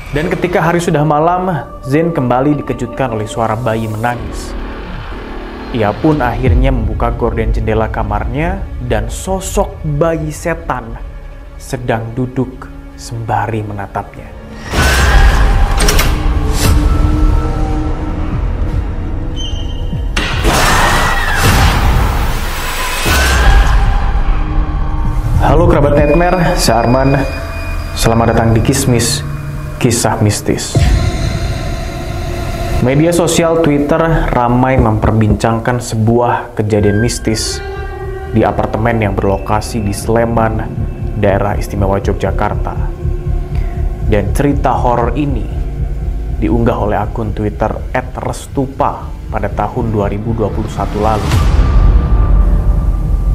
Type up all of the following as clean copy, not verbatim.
Dan ketika hari sudah malam, Zain kembali dikejutkan oleh suara bayi menangis. Ia pun akhirnya membuka gorden jendela kamarnya dan sosok bayi setan sedang duduk sembari menatapnya. Halo kerabat Nightmare, saya Arman. Selamat datang di Kismis, Kisah Mistis. Media sosial Twitter ramai memperbincangkan sebuah kejadian mistis di apartemen yang berlokasi di Sleman, daerah istimewa Yogyakarta. Dan cerita horor ini diunggah oleh akun Twitter @restupa pada tahun 2021 lalu.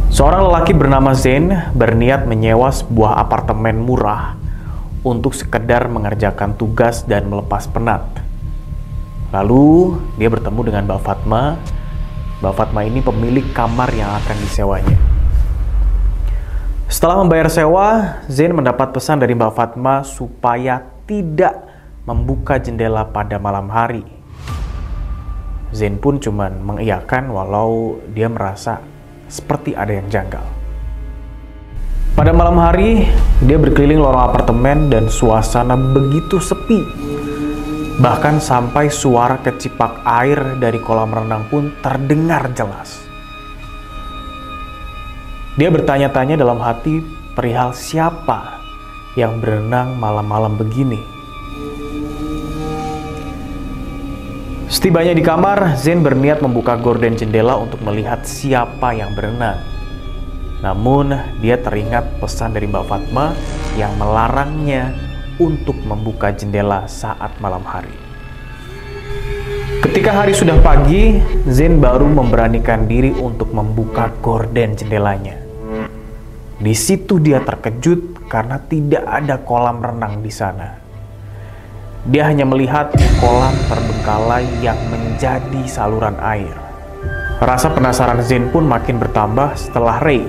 Seorang lelaki bernama Zain berniat menyewa sebuah apartemen murah untuk sekedar mengerjakan tugas dan melepas penat. Lalu dia bertemu dengan Mbak Fatma. Mbak Fatma ini pemilik kamar yang akan disewanya. Setelah membayar sewa, Zain mendapat pesan dari Mbak Fatma supaya tidak membuka jendela pada malam hari. Zain pun cuman mengiyakan walau dia merasa seperti ada yang janggal. Pada malam hari, dia berkeliling lorong apartemen dan suasana begitu sepi. Bahkan sampai suara kecipak air dari kolam renang pun terdengar jelas. Dia bertanya-tanya dalam hati perihal siapa yang berenang malam-malam begini. Setibanya di kamar, Zain berniat membuka gorden jendela untuk melihat siapa yang berenang. Namun, dia teringat pesan dari Mbak Fatma yang melarangnya untuk membuka jendela saat malam hari. Ketika hari sudah pagi, Zain baru memberanikan diri untuk membuka gorden jendelanya. Di situ dia terkejut karena tidak ada kolam renang di sana. Dia hanya melihat kolam terbengkalai yang menjadi saluran air. Rasa penasaran Zain pun makin bertambah setelah Ray,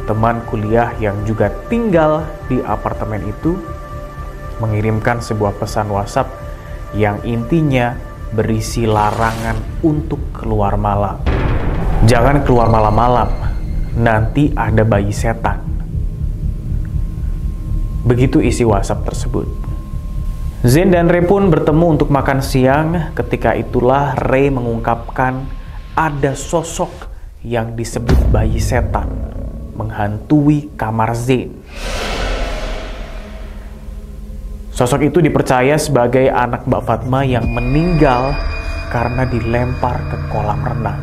teman kuliah yang juga tinggal di apartemen itu, mengirimkan sebuah pesan WhatsApp yang intinya berisi larangan untuk keluar malam. Jangan keluar malam-malam, nanti ada bayi setan. Begitu isi WhatsApp tersebut. Zain dan Ray pun bertemu untuk makan siang. Ketika itulah Ray mengungkapkan ada sosok yang disebut bayi setan menghantui kamar Zain. Sosok itu dipercaya sebagai anak Mbak Fatma yang meninggal karena dilempar ke kolam renang.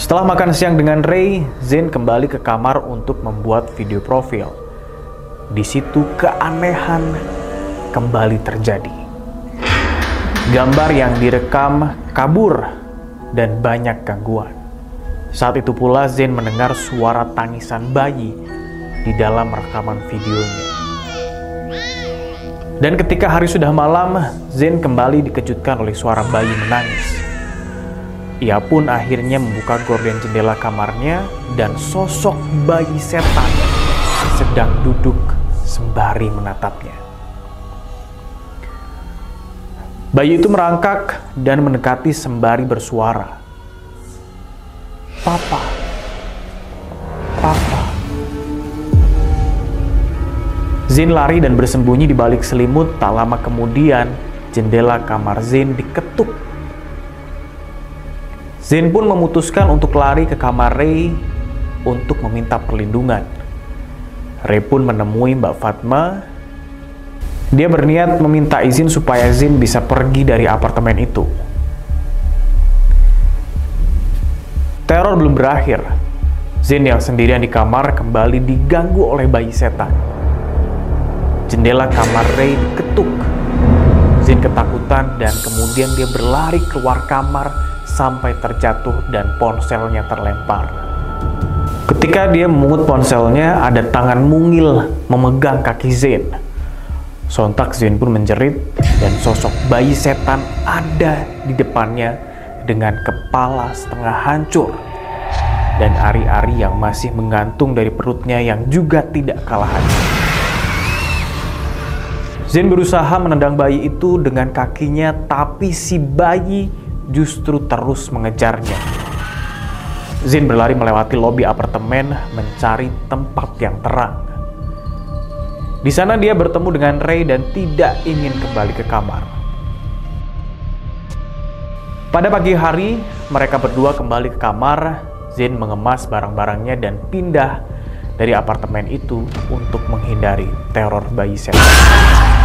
Setelah makan siang dengan Ray, Zain kembali ke kamar untuk membuat video profil. Di situ keanehan kembali terjadi. Gambar yang direkam kabur dan banyak gangguan. Saat itu pula Zain mendengar suara tangisan bayi di dalam rekaman videonya. Dan ketika hari sudah malam, Zain kembali dikejutkan oleh suara bayi menangis. Ia pun akhirnya membuka gorden jendela kamarnya dan sosok bayi setan sedang duduk sembari menatapnya. Bayi itu merangkak dan mendekati sembari bersuara, "Papa, Papa." Zain lari dan bersembunyi di balik selimut. Tak lama kemudian, jendela kamar Zain diketuk. Zain pun memutuskan untuk lari ke kamar Ray untuk meminta perlindungan. Ray pun menemui Mbak Fatma. Dia berniat meminta izin supaya Zain bisa pergi dari apartemen itu. Teror belum berakhir. Zain yang sendirian di kamar kembali diganggu oleh bayi setan. Jendela kamar Ray diketuk. Zain ketakutan dan kemudian dia berlari keluar kamar sampai terjatuh dan ponselnya terlempar. Ketika dia memungut ponselnya, ada tangan mungil memegang kaki Zain. Sontak Zain pun menjerit dan sosok bayi setan ada di depannya dengan kepala setengah hancur dan ari-ari yang masih menggantung dari perutnya yang juga tidak kalah hancur. Zain berusaha menendang bayi itu dengan kakinya, tapi si bayi justru terus mengejarnya. Zain berlari melewati lobi apartemen mencari tempat yang terang. Di sana dia bertemu dengan Ray dan tidak ingin kembali ke kamar. Pada pagi hari, mereka berdua kembali ke kamar. Zain mengemas barang-barangnya dan pindah dari apartemen itu untuk menghindari teror bayi setan.